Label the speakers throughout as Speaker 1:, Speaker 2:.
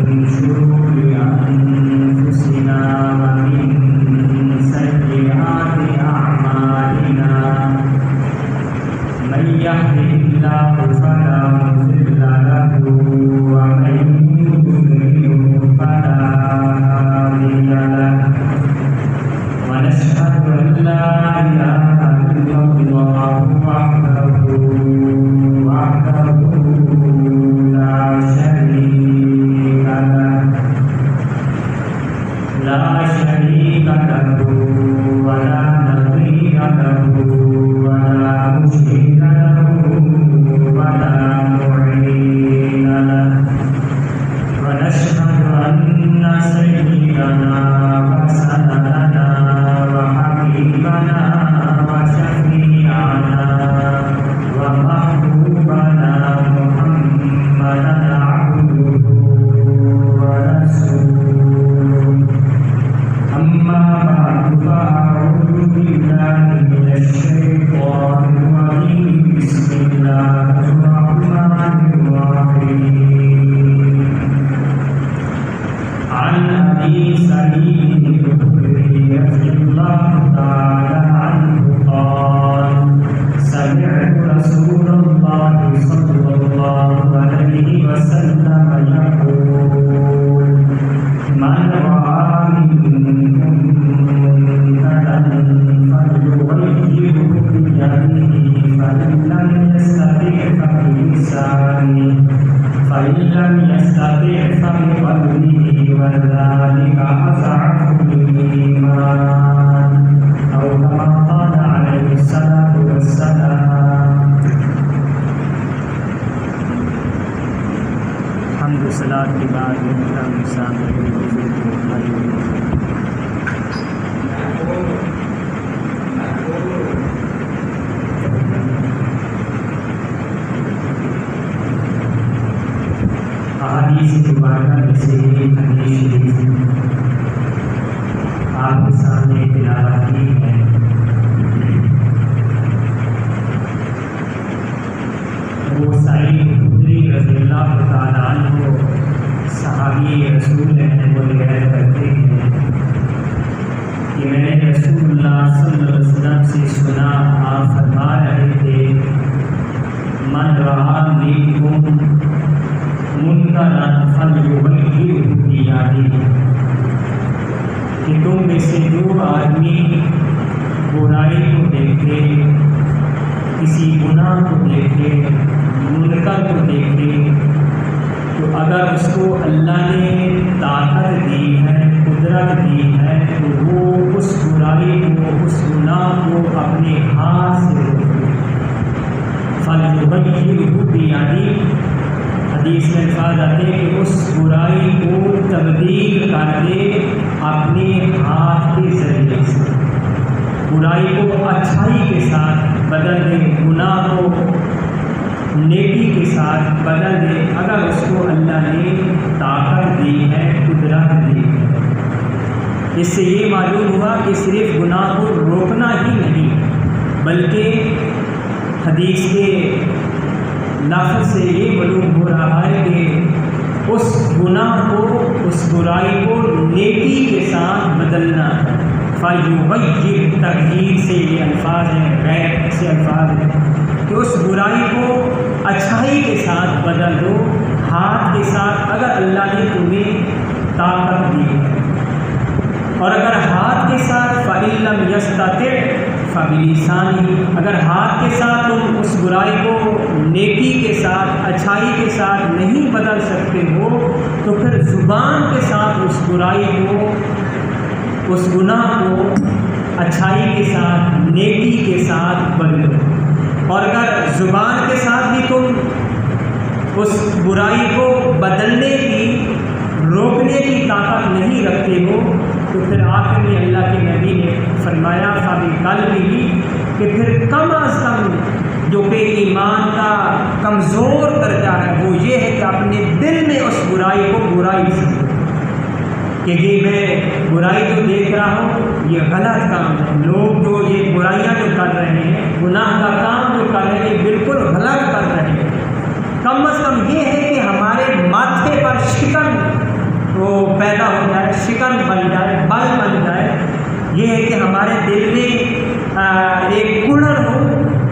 Speaker 1: شرور أنفسنا ومن سيئات أعمالنا من يهده الله فلا مضل له ومن يضلل فلا هادي له ونشهد أن لا إله إلا الله وحده لا شريك له ولا نظير له ولا مشرك له ولا معين له ونشهد أن سيدنا وسندنا وحبيبنا وشفيعنا ومحبوبنا محمدا عبده ورسوله أما بعد فأعوذ بالله من الشيطان الرجيم بسم الله الرحمن الرحيم عن أبي سعيد الخدري رضي الله تعالى عنه قال سمعت رسول الله صلى الله عليه وسلم يقول من رأى منكم منكرا فليغيره بيده فإن لم يستطع فبلسانه فإن لم يستطع فبقلبه وذلك أضعف الإيمان أو كما قال عليه الصلاة والسلام. حمد و صلاۃ کے بعد محترم سامعین بزرگ بھائیوں، احادیث مبارکہ میں سے ایک حدیث شریف آپ کے سامنے تلاوت کی ہے۔ وہ سعید خدری رضی اللہ تعالیٰ عنہ صحابی رسول ہیں، وہ روایت کرتے ہیں کہ میں نے رسول اللہ صلی اللہ علیہ وسلم سے سنا، آپ فرما رہے تھے من رأى منکم منکرا فلیغیرہ بیدہ، کہ تم میں سے جو آدمی برائی کو دیکھے، کسی گناہ کو دیکھے، منکر کو دیکھے، تو اگر اس کو اللہ نے طاقت دی ہے، قدرت دی ہے، تو وہ اس برائی کو، اس گناہ کو اپنے ہاتھ سے روکے۔ فلیغیرہ بیدہ، حدیث میں الفاظ آتے ہیں کہ اس برائی کو تبدیل کر دے اپنے ہاتھ کے ذریعے سے، برائی کو اچھائی کے ساتھ بدل دے، گناہ کو نیکی کے ساتھ بدل دے، اگر اس کو اللہ نے طاقت دی ہے، قدرت دی ہے۔ اس سے یہ معلوم ہوا کہ صرف گناہ کو روکنا ہی نہیں، بلکہ حدیث کے لفظ سے یہ معلوم ہو رہا ہے کہ اس گناہ کو، اس برائی کو نیکی کے ساتھ بدلنا ہے۔ فَيُغَيِّرْ، تغییر سے یہ الفاظ ہیں، غیر سے الفاظ ہیں کہ اس برائی کو اچھائی کے ساتھ بدل دو، ہاتھ کے ساتھ، اگر اللہ نے تمہیں طاقت دی ہے۔ اور اگر ہاتھ کے ساتھ فَإِن لَّمْ يَسْتَطِعْ فَبِلِسَانِهِ، اگر ہاتھ کے ساتھ تم اس برائی کو نیکی کے ساتھ، اچھائی کے ساتھ نہیں بدل سکتے ہو، تو پھر زبان کے ساتھ اس برائی کو، اس گناہ کو اچھائی کے ساتھ، نیکی کے ساتھ بدلو۔ اور اگر زبان کے ساتھ بھی تم اس برائی کو بدلنے کی، روکنے کی طاقت نہیں رکھتے ہو، تو پھر آخر میں اللہ کے نبی نے فرمایا فَبِقَلْبِهِ، کہ پھر کم از کم جو بے ایمان کا کمزور درجہ ہے وہ یہ ہے کہ اپنے دل میں اس برائی کو برائی سمجھو، کہ یہ میں برائی جو دیکھ رہا ہوں یہ غلط کام ہے، لوگ جو یہ برائیاں جو کر رہے ہیں، گناہ کا کام جو کر رہے ہیں، یہ بالکل غلط کر رہے ہیں۔ کم از کم یہ ہے کہ ہمارے ماتھے پر شکن وہ پیدا ہو جائے، شکن بن جائے، بل بن جائے، یہ ہے کہ ہمارے دل میں ایک کڑن ہو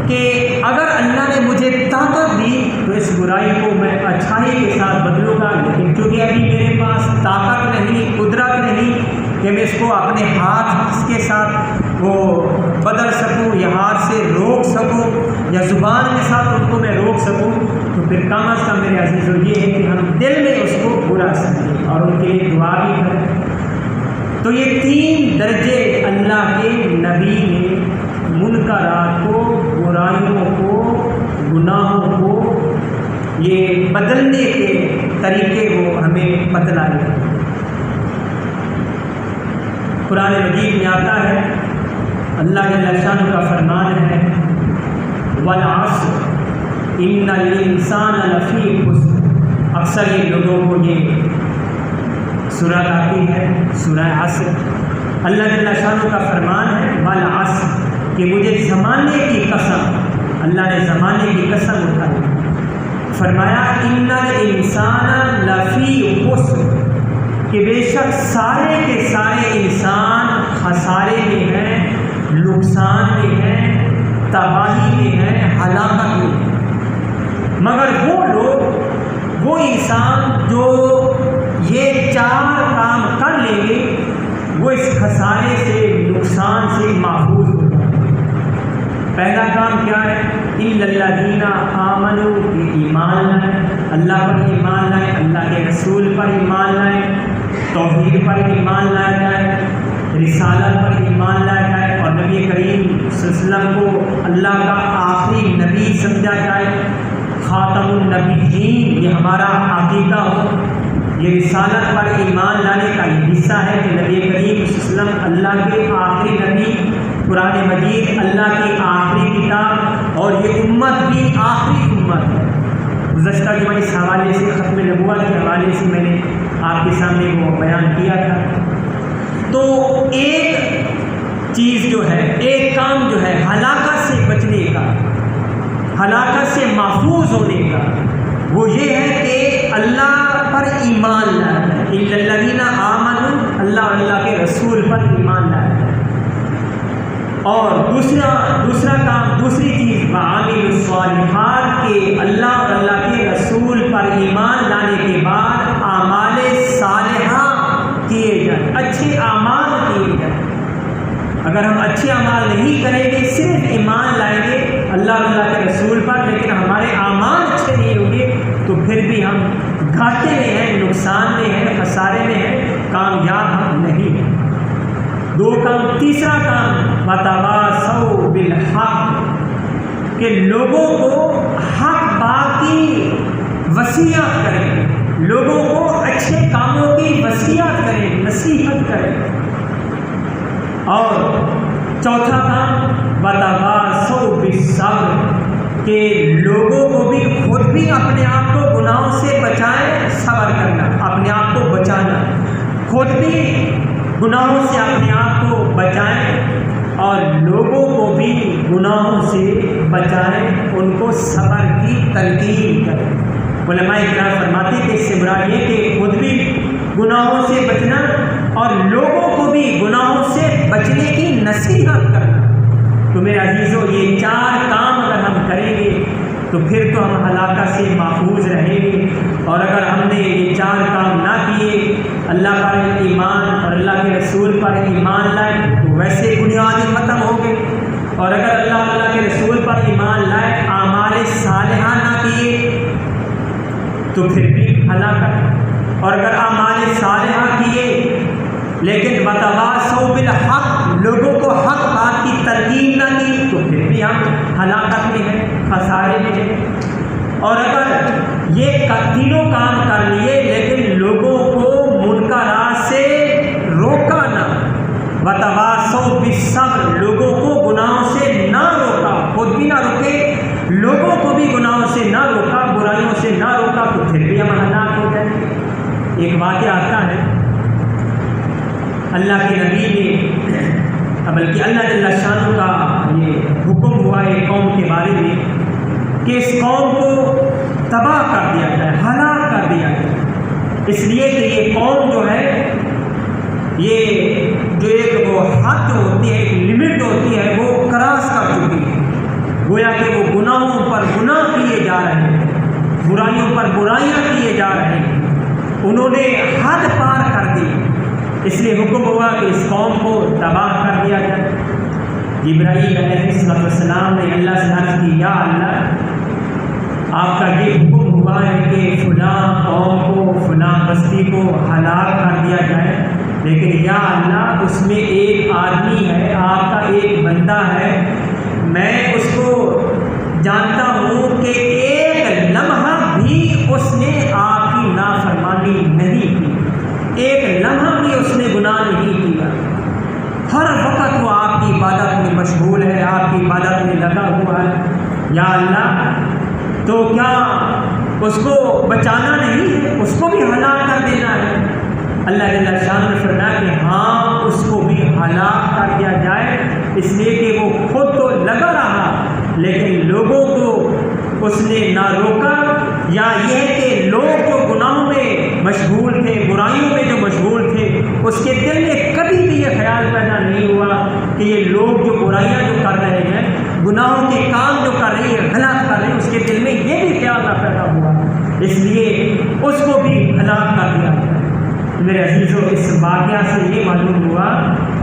Speaker 1: کہ اگر اللہ نے مجھے طاقت دی تو اس برائی کو میں اچھائی کے ساتھ بدلوں گا، لیکن چونکہ ابھی میرے پاس طاقت نہیں، قدرت نہیں کہ میں اس کو اپنے ہاتھ کے ساتھ وہ بدل سکوں یا ہاتھ سے روک سکوں یا زبان کے ساتھ ان کو میں روک سکوں، تو پھر کم از کم میرے عزیزو یہ ہے کہ ہم دل میں اس کو برا سکیں اور ان کے لیے دعا بھی کریں۔ تو یہ 3 درجے اللہ کے نبی نے منکرات کو، برائیوں کو، گناہوں کو یہ بدلنے کے طریقے وہ ہمیں بتلائے۔ قرآن مجید میں آتا ہے، اللہ جل شانہ کا فرمان ہے، والعصر ان الانسان لفی خسر۔ اکثر یہ لوگوں کو یہ سورہ آتی ہے، سورہ عصر۔ اللہ جل شانہ کا فرمان ہے والعصر، کہ مجھے زمانے کی قسم، اللہ نے زمانے کی قسم اٹھائی، فرمایا ان الانسان لفی خسر، کہ بے شک سارے کے سارے انسان خسارے میں ہیں، نقصان میں ہیں، تباہی میں ہیں، ہلاکت میں ہیں، مگر وہ لوگ، وہ انسان جو یہ 4 کام کر لیں گے وہ اس خسارے سے، نقصان سے محفوظ ہو جائیں گے۔ پہلا کام کیا ہے؟ اِلَّا الَّذِينَ آمَنُوا، کہ ایمان لائیں، اللہ پر ایمان لائیں، اللہ کے رسول پر ایمان لائیں، توحید پر ایمان لایا جائے، رسالت پر ایمان لایا جائے، اور نبی کریم صلی اللہ علیہ وسلم کو اللہ کا آخری نبی سمجھا جائے، خاتم النبیین یہ ہمارا عقیدہ ہو۔ یہ رسالت پر ایمان لانے کا یہ حصہ ہے کہ نبی کریم صلی اللہ علیہ وسلم اللہ کے آخری نبی، قرآن مجید اللہ کی آخری کتاب، اور یہ امت بھی آخری امت ہے۔ گزشتہ جمعہ اس حوالے سے، ختم نبوت کے حوالے سے میں نے آپ کے سامنے وہ بیان کیا تھا۔ تو ایک چیز جو ہے، ایک کام جو ہے ہلاکت سے بچنے کا، ہلاکت سے محفوظ ہونے کا، وہ یہ ہے کہ اللہ پر ایمان لایا جائے، اِلَّا الَّذِينَ آمَنُوا، اللہ اور اللہ کے رسول پر ایمان لایا جائے۔ اور دوسرا کام، دوسری چیز، وَعَمِلُوا الصَّالِحَاتِ، کہ اللہ اور اللہ کے رسول پر ایمان لانے کے بعد اعمال صالحہ کیے جائیں، اچھے اعمال کیے جائیں۔ اگر ہم اچھے اعمال نہیں کریں گے، صرف ایمان لائیں گے اللہ اور اللہ کے رسول پر، لیکن ہمارے اعمال اچھے نہیں ہوں گے، تو پھر بھی ہم گھاٹے میں ہیں، نقصان میں ہیں، خسارے میں ہیں، کامیاب ہم نہیں ہیں۔ 2 کام۔ تیسرا کام، وَتَوَاصَوْا بِالْحَقِّ، کہ لوگوں کو حق بات کی وصیت کریں، لوگوں کو اچھے کاموں کی وصیت کریں، نصیحت کریں۔ اور چوتھا کام، وَتَوَاصَوْا بِالصَّبْرِ، کہ لوگوں کو بھی، خود بھی اپنے آپ کو گناہوں سے بچائیں، صبر کرنا، اپنے آپ کو بچانا، خود بھی گناہوں سے اپنے آپ کو بچائیں اور لوگوں کو بھی گناہوں سے بچائیں، ان کو صبر کی تلقین کریں۔ علماء کرام فرماتے کہ اس سے مراد یہ کہ خود بھی گناہوں سے بچنا اور لوگوں کو بھی گناہوں سے بچنے کی نصیحت کرنا۔ تو میرے عزیزو، یہ 4 کام اگر ہم کریں گے تو پھر تو ہم ہلاکت سے محفوظ رہیں گے، اور اگر ہم نے یہ 4 کام نہ کیے، اللہ پر ایمان اور اللہ کے رسول پر ایمان لائے، تو ویسے بنیادی ختم ہو گئے، اور اگر اللہ تعالیٰ کے رسول پر ایمان لائے، اعمال صالحہ نہ کیے تو پھر بھی ہلاکت، اور اگر اعمال صالحہ کیے لیکن وتواصوا بالحق، لوگوں کو حق بات کی تلقین نہ کی، تو پھر بھی ہم ہلاکت میں ہیں، خسارے میں ہیں۔ اور اگر یہ تینوں کام کر لیے لیکن لوگوں کو منکرات سے روکا نہ، وتواصوا بالصبر، لوگوں کو گناہوں سے نہ روکا، خود بھی نہ روکے، لوگوں کو بھی گناہوں سے نہ روکا، برائیوں سے نہ روکا، تو پھر بھی ہم ہلاک ہو جائیں گے۔ ایک واقعہ آتا ہے، اللہ کے نبی نے، بلکہ اللہ جل شانہ کا یہ حکم ہوا ایک قوم کے بارے میں کہ اس قوم کو تباہ کر دیا جائے، ہلاک کر دیا جائے۔ اس لیے کہ یہ قوم جو ہے یہ جو ایک وہ حد ہوتی ہے، ایک لمٹ ہوتی ہے، وہ کراس کر چکی ہے۔ گویا کہ وہ گناہوں پر گناہ کیے جا رہے ہیں، برائیوں پر برائیاں کیے جا رہے ہیں، انہوں نے حد پار کر دی۔ اس لیے حکم ہوا کہ اس قوم کو تباہ کر دیا جائے۔ جبرائیل علیہ السلام نے اللہ سے عرض کی، یا اللہ آپ کا یہ حکم ہوا ہے کہ فلاں قوم کو، فلاں بستی کو ہلاک کر دیا جائے، لیکن یا اللہ اس میں ایک آدمی ہے، آپ کا ایک بندہ ہے، میں اس کو جانتا ہوں کہ ایک لمحہ بھی اس نے آپ کی نافرمانی نہیں کی، ایک لمحہ بھی اس نے گناہ نہیں کیا، ہر وقت وہ آپ کی عبادت میں مشغول ہے، آپ کی عبادت میں لگا ہوا ہے۔ یا اللہ تو کیا اس کو بچانا نہیں ہے، اس کو بھی ہلاک کر دینا ہے؟ اللہ جل شانہ نے فرمایا کہ ہاں اس کو بھی ہلاک کر دیا جائے، اس لیے کہ وہ خود تو لگا رہا لیکن لوگوں کو اس نے نہ روکا، یا یہ کہ لوگ جو گناہوں میں مشغول تھے، برائیوں میں جو مشغول تھے، اس کے دل میں کبھی بھی یہ خیال پیدا نہیں ہوا کہ یہ لوگ جو برائیاں جو کر رہے ہیں، گناہوں کے کام جو کر رہے ہیں، غلط کر رہے ہیں، اس کے دل میں یہ بھی خیال نہ پیدا ہوا، اس لیے اس کو بھی ہلاک کر دیا گیا۔ میرے عزیزوں، اس واقعہ سے یہ معلوم ہوا،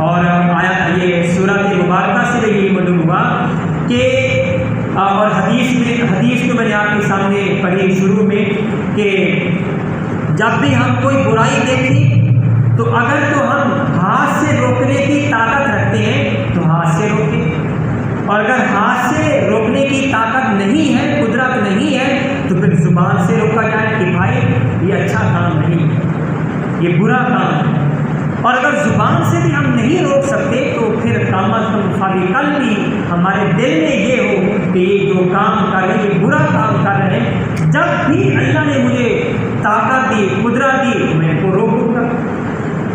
Speaker 1: اور آیت یہ سورۃ مبارکہ سے یہ معلوم ہوا کہ اور حدیث کو میں نے آپ کے سامنے پڑھی شروع میں کہ جب بھی ہم کوئی برائی دیکھیں تو اگر تو ہم ہاتھ سے روکنے کی طاقت رکھتے ہیں تو ہاتھ سے روکیں، اور اگر ہاتھ سے روکنے کی طاقت نہیں ہے، قدرت نہیں ہے، تو پھر زبان سے روکا جائے کہ بھائی یہ اچھا کام نہیں ہے، یہ برا کام ہے۔ اور اگر زبان سے بھی ہم نہیں روک سکتے تو پھر کم از کم خالی کل بھی ہمارے دل میں یہ ہو کہ یہ جو کام کر رہے ہیں، یہ برا کام کر رہے ہیں، جب بھی اللہ نے مجھے طاقت دی، قدرت دی، میں ان کو روکوں گا۔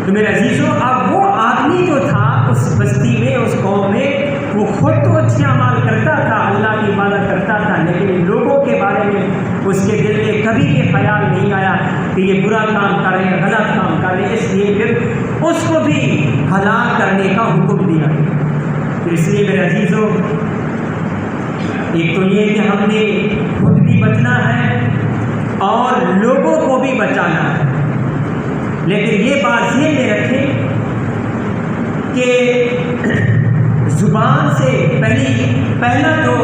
Speaker 1: تو میرے عزیزوں، اب وہ آدمی جو تھا اس بستی میں، اس قوم میں، وہ خود تو اچھے اعمال کرتا تھا، اللہ کی عبادت کرتا تھا، لیکن لوگوں کے بارے میں اس کے دل میں کبھی یہ خیال نہیں آیا کہ یہ برا کام کر رہے ہیں، غلط کام کر رہے ہیں، اس لیے پھر اس کو بھی ہلاک کرنے کا حکم دیا۔ تو اس لیے میرے عزیزوں، ایک تو یہ کہ ہم نے خود بھی بچنا ہے اور لوگوں کو بھی بچانا ہے، لیکن یہ بات ذہن میں رکھیں کہ زبان سے پہلا جو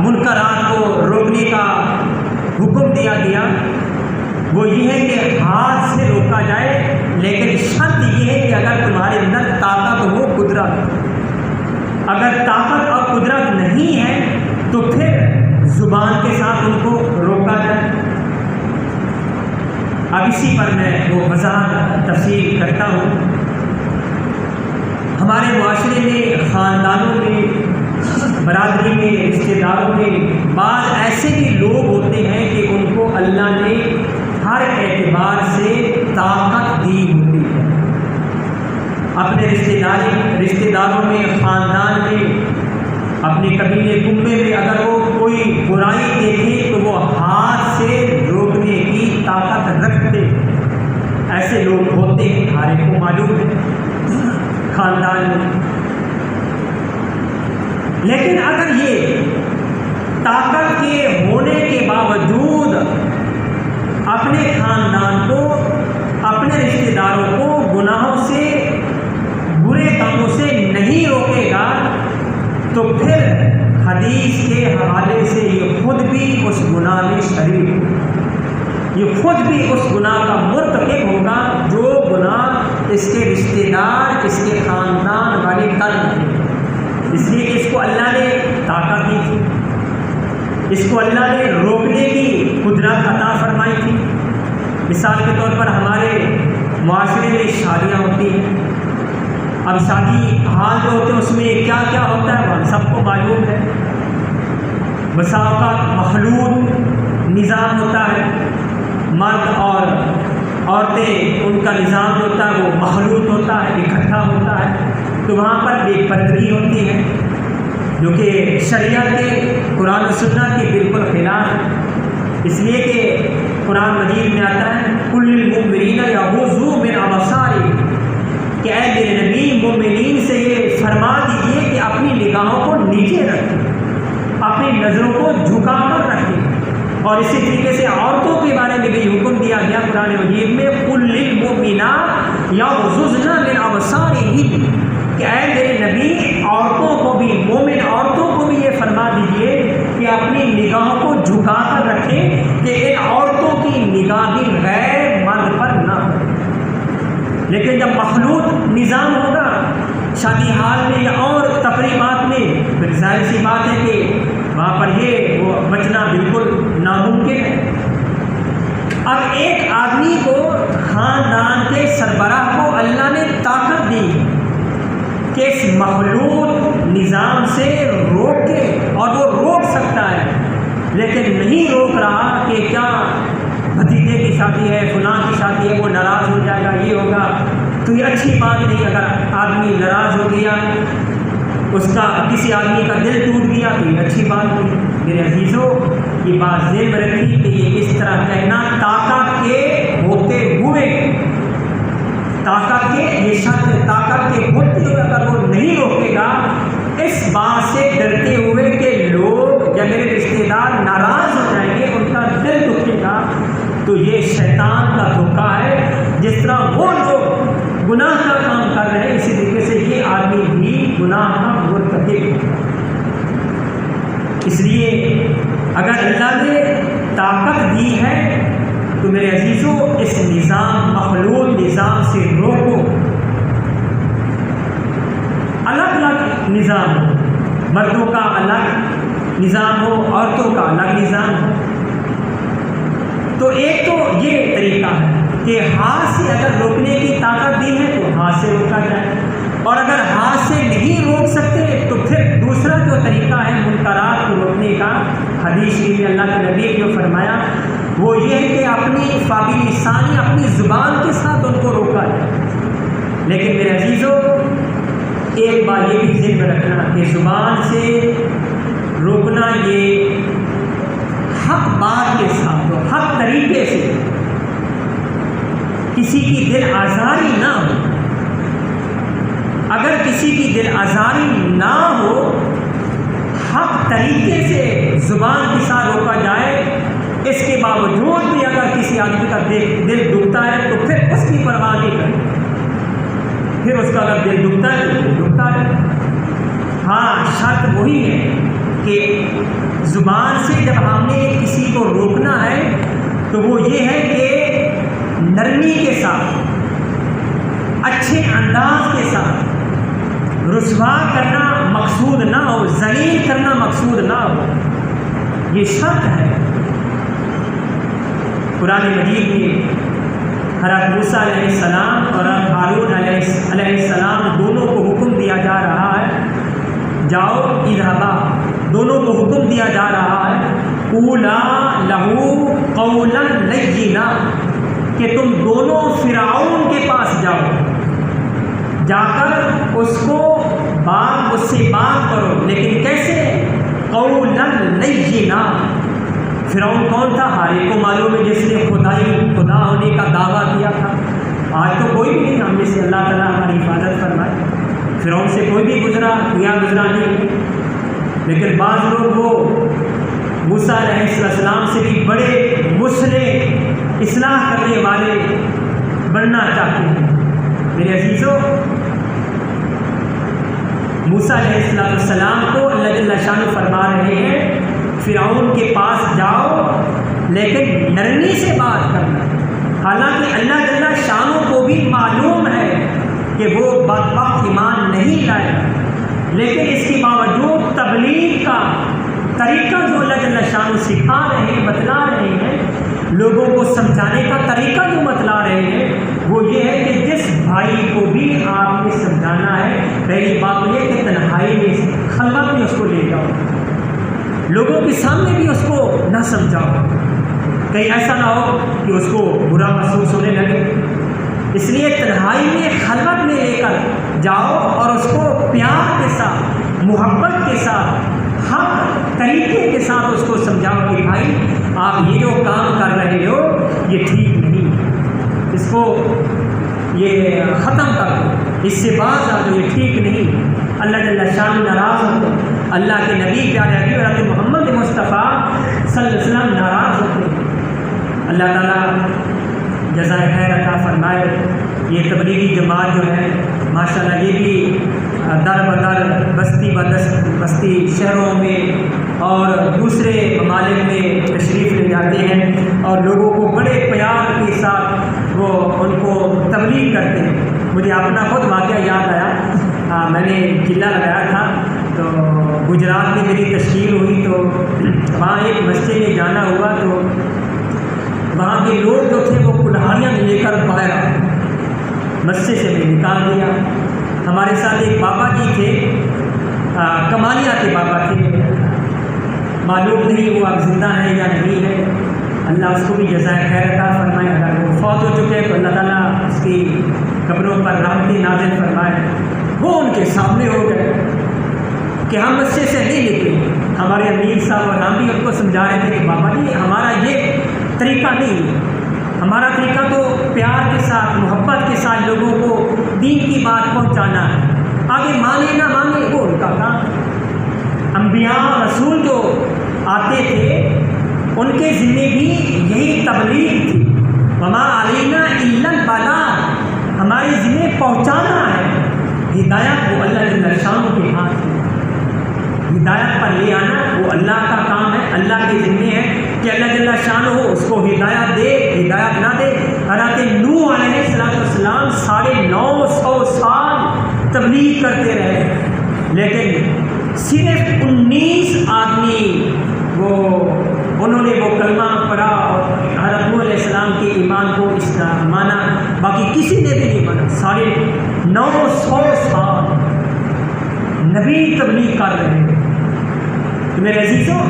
Speaker 1: منکرات کو روکنے کا حکم دیا گیا وہ یہ ہے کہ ہاتھ سے روکا جائے، لیکن شرط یہ ہے کہ اگر تمہارے اندر طاقت ہو، قدرت، اگر طاقت اور قدرت نہیں ہے تو پھر زبان کے ساتھ ان کو روکا جائے۔ اب اسی پر میں وہ وضاحت تفصیل کرتا ہوں۔ ہمارے معاشرے میں، خاندانوں میں، برادری میں، رشتہ داروں میں بعض ایسے بھی لوگ ہوتے ہیں کہ ان کو اللہ نے ہر اعتبار سے طاقت دی ہوتی ہے۔ اپنے رشتہ داروں میں، خاندان میں، اپنے قبیلے کنبے میں اگر وہ کوئی برائی دیکھے تو وہ ہاتھ سے روکنے کی طاقت رکھتے ہیں۔ ایسے لوگ ہوتے ہیں، ہر ایک کو معلوم ہے خاندان میں۔ لیکن اگر یہ طاقت کے ہونے کے باوجود اپنے خاندان کو، اپنے رشتہ داروں کو گناہوں سے، برے کاموں سے نہیں روکے گا تو پھر حدیث کے حوالے سے یہ خود بھی اس گناہ میں شریک، یہ خود بھی اس گناہ کا مرتکب ہوگا جو گناہ اس کے رشتہ دار، اس کے خاندان والے کر رہے ہیں۔ اس لیے کہ اس کو اللہ نے طاقت دی تھی، اس کو اللہ نے روکنے کی قدرت عطا فرمائی تھی۔ مثال کے طور پر ہمارے معاشرے میں شادیاں ہوتی ہیں، اب شادی حال جو ہوتے ہیں اس میں کیا کیا ہوتا ہے وہ ہم سب کو معلوم ہے۔ بسا اوقات مخلوط نظام ہوتا ہے، مرد اور عورتیں ان کا نظام جو ہوتا ہے وہ مخلوط ہوتا ہے، اکٹھا ہوتا ہے، تو وہاں پر بے پردگی ہوتی ہے جو کہ شریعت کے، قرآن و سنت کے بالکل خلاف ہے۔ اس لیے کہ قرآن مجید میں آتا ہے کل للمؤمنین یغضوا من ابصارہم، کہ اے میرے نبی مومنین سے یہ فرما دیجئے کہ اپنی نگاہوں کو نیچے رکھیں، اپنی نظروں کو جھکا کر رکھیں۔ اور اسی طریقے سے عورتوں کے بارے میں بھی حکم دیا گیا قرآن مجید میں قل للمؤمنات یغضضن من ابصارہن، کہ اے میرے نبی عورتوں کو بھی، مومن عورتوں کو بھی یہ فرما دیجئے کہ اپنی نگاہوں کو جھکا کر رکھیں، کہ ان عورتوں کی نگاہیں غیر مرد پر نہ ہو۔ لیکن جب مخلوط نظام ہوگا شادی حال میں یا اور تقریبات میں، پھر ظاہر سی بات ہے کہ وہاں پر یہ وہ بچنا بالکل ناممکن ہے۔ اب ایک آدمی کو، خاندان کے سربراہ کو اللہ نے طاقت دی کہ اس مخلوط نظام سے روکے، اور وہ روک سکتا ہے، لیکن نہیں روک رہا کہ کیا بھتیجے کی شادی ہے، فلاں کی شادی ہے، وہ ناراض ہو جائے گا، یہ ہوگا، تو یہ اچھی بات نہیں۔ اگر آدمی ناراض ہو گیا، اس کا کسی آدمی کا دل ٹوٹ گیا تو یہ اچھی بات نہیں۔ میرے عزیزوں، یہ بات ذہن میں رکھی کہ یہ اس طرح کہنا طاقت کے ہوتے ہوئے، طاقت کے یہ شخص طاقت کے ہوتے ہوئے اگر وہ نہیں روکے گا، اس بات سے ڈرتے ہوئے کہ لوگ یا میرے رشتے دار ناراض ہو جائیں گے، ان کا دل دکھے گا، تو یہ شیطان کا دھوکہ ہے۔ جس طرح وہ لوگ گناہ کا کام کر رہے ہیں، اسی طریقے سے یہ آدمی بھی گناہ کا مرتکب ہے۔ اس لیے اگر اللہ نے طاقت دی ہے تو میرے عزیزوں اس نظام، مخلوط نظام سے روکو۔ الگ الگ نظام ہو، مردوں کا الگ نظام ہو، عورتوں کا الگ نظام ہو، تو ایک تو یہ طریقہ ہے کہ ہاتھ سے اگر روکنے کی طاقت دی ہے تو ہاتھ سے روکا جائے، اور اگر ہاتھ سے نہیں روک سکتے تو پھر دوسرا جو طریقہ ہے منکرات کو روکنے کا، حدیث شریف میں اللہ کے نبی نے جو فرمایا وہ یہ ہے کہ اپنی فابی لسانی، اپنی زبان کے ساتھ ان کو روکا جائے۔ لیکن میرے عزیزوں ایک بات یہ بھی ذہن میں رکھنا کہ زبان سے روکنا یہ حق بات کے ساتھ ہو، حق طریقے سے، کسی کی دل آزاری نہ ہو۔ اگر کسی کی دل آزاری نہ ہو، حق طریقے سے زبان کے ساتھ روکا جائے، اس کے باوجود بھی اگر کسی آدمی کا دل دکھتا ہے تو پھر اس کی پرواہ نہیں کرے، پھر اس کا اگر دل دکھتا ہے تو دل دکھتا ہے۔ ہاں شرط وہی ہے کہ زبان سے جب ہم نے کسی کو روکنا ہے تو وہ یہ ہے کہ نرمی کے ساتھ، اچھے انداز کے ساتھ، رسوا کرنا مقصود نہ ہو، ذلیل کرنا مقصود نہ ہو، یہ شرط ہے۔ قرآن مجید میں حضرت موسیٰ علیہ السلام اور ہارون علیہ السلام دونوں کو حکم دیا جا رہا ہے، جاؤ اذهبا، دونوں کو حکم دیا جا رہا ہے قولا لہو قولا لینا، کہ تم دونوں فرعون کے پاس جاؤ، جا کر اس کو اس سے بات کرو، لیکن کیسے؟ قولا لینا۔ فرعون کون تھا؟ ہر ایک کو معلوم ہے، جس نے خدا ہونے کا دعویٰ کیا تھا۔ آج تو کوئی بھی نہیں، ہم میں سے اللہ تعالیٰ ہماری حفاظت فرمائے، فرعون سے کوئی بھی گزرا نہیں، لیکن بعض لوگ وہ موسیٰ علیہ السلام سے بھی بڑے مصلح، اصلاح کرنے والے بننا چاہتے ہیں۔ میرے عزیزوں، موسیٰ علیہ السلام کو اللہ جل شانہ فرما رہے ہیں فرعون کے پاس جاؤ لیکن نرمی سے بات کرنا، حالانکہ اللہ جل شانہ کو بھی معلوم ہے کہ وہ بدبخت ایمان نہیں لائے، لیکن اس کے باوجود تبلیغ کا طریقہ جو اللہ جل شانہ سکھا رہے ہیں، بتلا رہے ہیں، لوگوں کو سمجھانے کا طریقہ جو بتلا رہے ہیں وہ یہ ہے کہ جس بھائی کو بھی آپ نے سمجھانا ہے، پہلی بات یہ کہ تنہائی میں خلوت میں اس کو لے جاؤ، لوگوں کے سامنے بھی اس کو نہ سمجھاؤ، کہیں ایسا نہ ہو کہ اس کو برا محسوس ہونے لگے۔ اس لیے تنہائی میں خلوت میں لے کر جاؤ اور اس کو پیار کے ساتھ، محبت کے ساتھ، حق طریقے کے ساتھ اس کو سمجھاؤ کہ بھائی آپ یہ جو کام کر رہے ہو یہ ٹھیک نہیں ہے، اس کو یہ ختم کر دو، اس سے باز آ دو، یہ ٹھیک نہیں۔ اللہ جل شان ناراض ہوتے، اللہ کے نبی پیارے حضرت محمد مصطفیٰ صلی اللہ علیہ وسلم ناراض ہوتے ہیں۔ اللہ تعالیٰ جزائے خیر عطا فرمائے۔ یہ تبلیغی جماعت جو ہے ماشاءاللہ یہ بھی در بدر بستی شہروں میں اور دوسرے ممالک میں تشریف لے جاتے ہیں اور لوگوں کو بڑے پیار کے ساتھ وہ ان کو تبلیغ کرتے ہیں۔ مجھے اپنا خود واقعہ یاد آیا، میں نے چلہ لگایا تھا تو گجرات میں میری تشکیل ہوئی تو وہاں ایک مسجد میں جانا ہوا تو وہاں کے لوگ جو تھے وہ کلہاڑیاں لے کر باہر آئے، مسجد سے میں نکال دیا۔ ہمارے ساتھ ایک بابا جی تھے، کمالیہ کے بابا تھے، معلوم نہیں وہ اب زندہ ہے یا نہیں ہے، اللہ اس کو بھی جزائے خیر عطا فرمائے۔ اگر وہ فوت ہو چکے تو اللہ تعالیٰ اس کی قبروں پر رحمت نازل فرمائے۔ وہ ان کے سامنے ہو گئے کہ ہم مسجد سے نہیں نکلے۔ ہمارے امیر صاحب اور ہم بھی ان کو سمجھا رہے تھے کہ بابا جی ہمارا یہ طریقہ نہیں ہے، ہمارا طریقہ تو پیار کے ساتھ محبت کے ساتھ لوگوں کو دین کی بات پہنچانا ہے، آگے مانے نہ مانے وہ ان کا کام۔ انبیاء رسول جو آتے تھے ان کے ذمے بھی یہی تبلیغ تھی، وما علینا الا البلاغ، ہمارے ذمے پہنچانا ہے۔ ہدایت وہ اللہ جل شانہ کے ہاتھ میں، ہدایت پر لے آنا وہ اللہ کا کام ہے، اللہ کے ذمے ہے کہ اللہ جل شانہ ہو اس کو ہدایت دے، ہدایت نہ دے۔ حضرت نوح علیہ السلام 950 سال تبلیغ کرتے رہے، لیکن صرف 19 آدمی انہوں نے وہ کلمہ پڑھا اور حضرت نوح علیہ السلام کے ایمان کو مانا، باقی کسی نے بھی نہیں مانا۔ 950 سال نبی تبلیغ کر رہے ہیں۔ تو میرے عزیزوں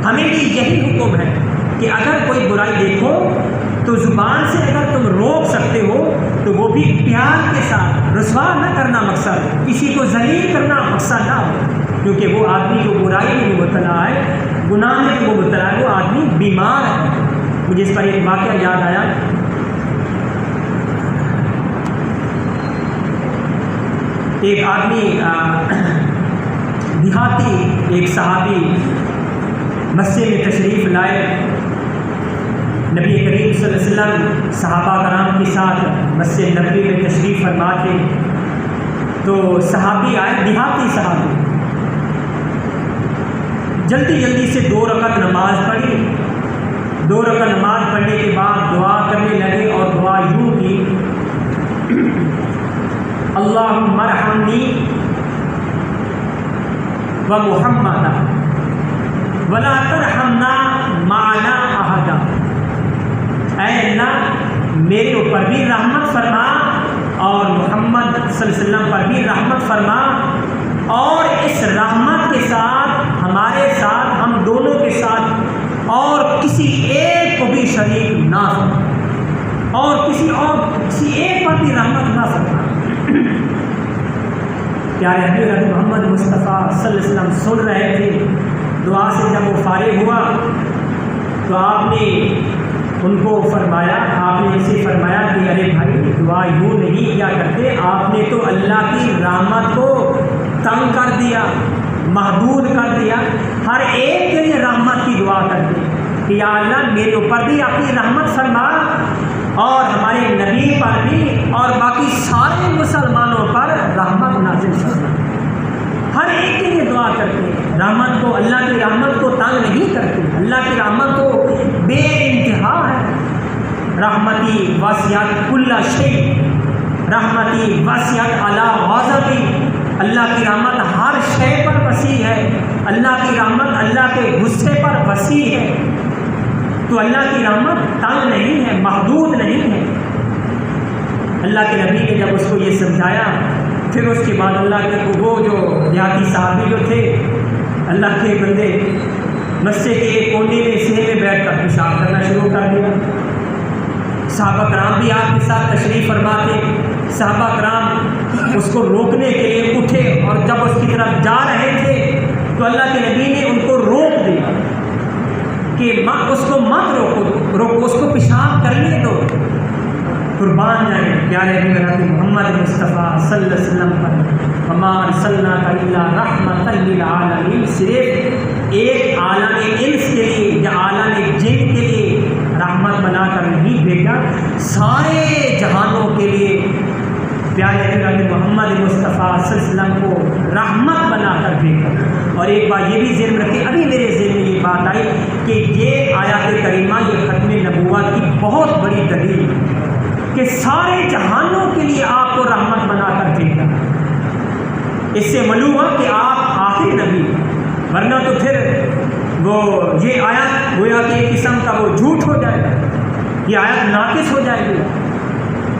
Speaker 1: ہمیں بھی یہی حکم ہے کہ اگر کوئی برائی دیکھو تو زبان سے اگر تم روک سکتے ہو تو وہ بھی پیار کے ساتھ، رسوا نہ کرنا مقصد، کسی کو ذلیل کرنا مقصد نہ ہو، کیونکہ وہ آدمی جو برائی میں مبتلا ہے، گناہ میں وہ مبتلا ہے، وہ آدمی بیمار ہے۔ مجھے اس پر ایک واقعہ یاد آیا، ایک آدمی دیہاتی ایک صحابی مسجد میں تشریف لائے، نبی کریم صلی اللہ علیہ وسلم صحابہ کرام کے ساتھ مسجد نبوی میں تشریف فرما تھے، تو صحابی آئے، دیہاتی صحابی، جلدی سے 2 رکعت نماز پڑھی۔ 2 رکعت نماز پڑھنے کے بعد دعا کرنے لگے اور دعا یوں کی، اللہم ارحمنی و محمد ولا ترحمنا معنا احدا، اے اللہ میرے اوپر بھی رحمت فرما اور محمد صلی اللہ علیہ وسلم پر بھی رحمت فرما، اور اس رحمت کے ساتھ ہمارے ساتھ، ہم دونوں کے ساتھ اور کسی ایک کو بھی شریک نہ فرما، اور کسی ایک پر بھی رحمت نہ فرما۔ پیارے حضرت محمد مصطفیٰ صلی اللہ علیہ وسلم سن رہے تھے، دعا سے جب وہ فارغ ہوا تو آپ نے ان کو فرمایا، آپ نے اسے فرمایا کہ ارے بھائی دعا یوں نہیں کیا کرتے، آپ نے تو اللہ کی رحمت کو تنگ کر دیا، محدود کر دیا، ہر ایک کے لیے رحمت کی دعا کرتے کہ یا اللہ میرے اوپر بھی اپنی رحمت فرما اور ہمارے نبی پر بھی اور باقی سارے مسلمانوں پر رحمت نازل فرما۔ ہر ایک کے لیے دعا کرتے ہیں، رحمت کو، اللہ کی رحمت کو تنگ نہیں کرتے، اللہ کی رحمت تو بے انتہا ہے۔ رحمتی وسعت کل شیء، رحمتی وسعت علی غضبی، اللہ کی رحمت ہر شے پر وسیع ہے، اللہ کی رحمت اللہ کے غصے پر وسیع ہے، تو اللہ کی رحمت تنگ نہیں ہے، محدود نہیں ہے۔ اللہ کے نبی نے جب اس کو یہ سمجھایا، پھر اس کے بعد اللہ کے وہ جو دیہاتی صحابی جو تھے، اللہ کے بندے، مسجد کے ایک کونے میں صحن میں بیٹھ کر پیشاب کرنا شروع کر دیا۔ صحابہ کرام بھی آپ کے ساتھ تشریف فرما تھے، صحابہ کرام اس کو روکنے کے لیے اٹھے اور جب اس کی طرف جا رہے تھے تو اللہ کے نبی نے ان کو روک دیا کہ اس کو مت روکو، اس کو پیشاب سلام جائیں پیارے حضرت محمد مصطفیٰ صلی اللہ علیہ وسلم پر، وما ارسلناک الا رحمۃ للعالمین، صرف ایک عالم انس کے لیے یا عالم جن کے لیے رحمت بنا کر نہیں بھیجا، سارے جہانوں کے لیے پیارے حضرت محمد مصطفیٰ صلی اللہ علیہ وسلم کو رحمت بنا کر بھیجا۔ اور ایک بات یہ بھی ذہن رکھیں، ابھی میرے ذہن میں یہ بات آئی کہ یہ آیات کریمہ یہ ختم نبوت کی بہت بڑی دلیل ہے کہ سارے جہانوں کے لیے آپ کو رحمت بنا کر بھیجا۔ اس سے معلوم ہوا کہ آپ آخری نبی، ورنہ تو پھر وہ یہ آیت گویا کہ ایک قسم کا وہ جھوٹ ہو جائے گا، یہ آیت ناقص ہو جائے گی۔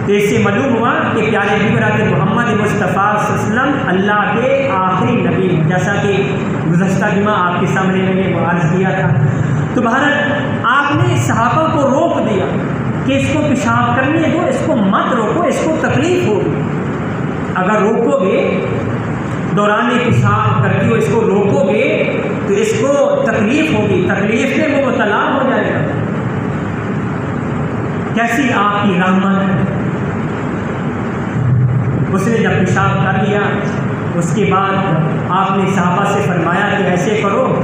Speaker 1: تو اس سے معلوم ہوا کہ پیارے حضرت محمد مصطفیٰ صلی اللہ علیہ وسلم اللہ کے آخری نبی ہیں، جیسا کہ گزشتہ جمعہ آپ کے سامنے میں نے عرض کیا تھا۔ تو بہرحال آپ نے صحابہ کو روک دیا کہ اس کو پیشاب کرنے دو، اس کو مت روکو، اس کو تکلیف ہوگی۔ اگر روکو گے، دوران پیشاب کرتی ہو اس کو روکو گے تو اس کو تکلیف ہوگی، تکلیف میں وہ مبتلا ہو جائے گا۔ کیسی آپ کی رحمت ہے! اس نے جب پیشاب کر لیا، اس کے بعد آپ نے صحابہ سے فرمایا کہ ایسے کرو،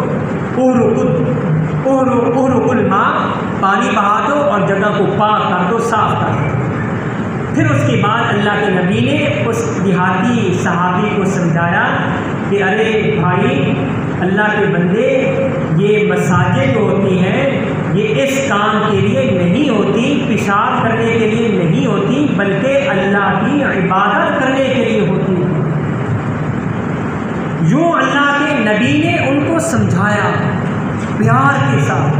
Speaker 1: اُہْرُقُ الماء، پانی بہا دو اور جگہ کو پاک کر دو، صاف کر دو۔ پھر اس کے بعد اللہ کے نبی نے اس دیہاتی صحابی کو سمجھایا کہ ارے بھائی، اللہ کے بندے، یہ مساجد جو ہوتی ہیں یہ اس کام کے لیے نہیں ہوتی، پیشاب کرنے کے لیے نہیں ہوتی، بلکہ اللہ کی عبادت کرنے کے لیے ہوتی ہے۔ یوں اللہ کے نبی نے ان کو سمجھایا پیار کے ساتھ۔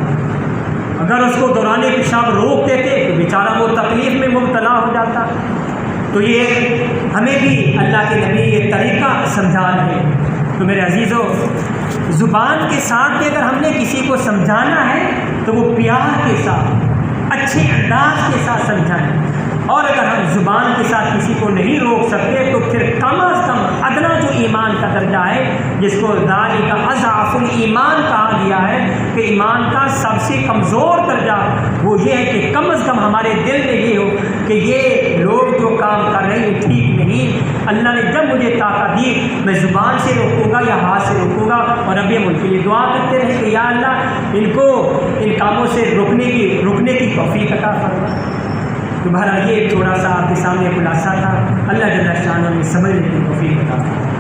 Speaker 1: اگر اس کو دوران پیشاب روک دیتے تو بیچارہ وہ تکلیف میں مبتلا ہو جاتا۔ تو یہ ہمیں بھی اللہ کے نبی یہ طریقہ سمجھا رہے ہیں۔ تو میرے عزیزوں، زبان کے ساتھ بھی اگر ہم نے کسی کو سمجھانا ہے تو وہ پیار کے ساتھ، اچھے انداز کے ساتھ سمجھائیں۔ اور اگر ہم زبان کے ساتھ کسی کو نہیں روک سکتے تو پھر کم از کم ادنا جو ایمان کا درجہ ہے، جس کو ذالک اضعف الایمان کہا گیا ہے کہ ایمان کا سب سے کمزور درجہ وہ یہ ہے کہ کم از کم ہمارے دل میں یہ ہو کہ یہ لوگ جو کام کر رہے ہیں ٹھیک نہیں، اللہ نے جب مجھے طاقت دی میں زبان سے روکوں گا یا ہاتھ سے روکوں گا۔ اور رب ملک یہ دعا کرتے رہے کہ یا اللہ ان کو ان کاموں سے رکنے کی توفیق عطا فرما۔ تمہارا یہ تھوڑا سا آپ کے سامنے خلاصہ تھا، اللہ جل شانہ میں سمجھنے کی توفیق عطا فرما۔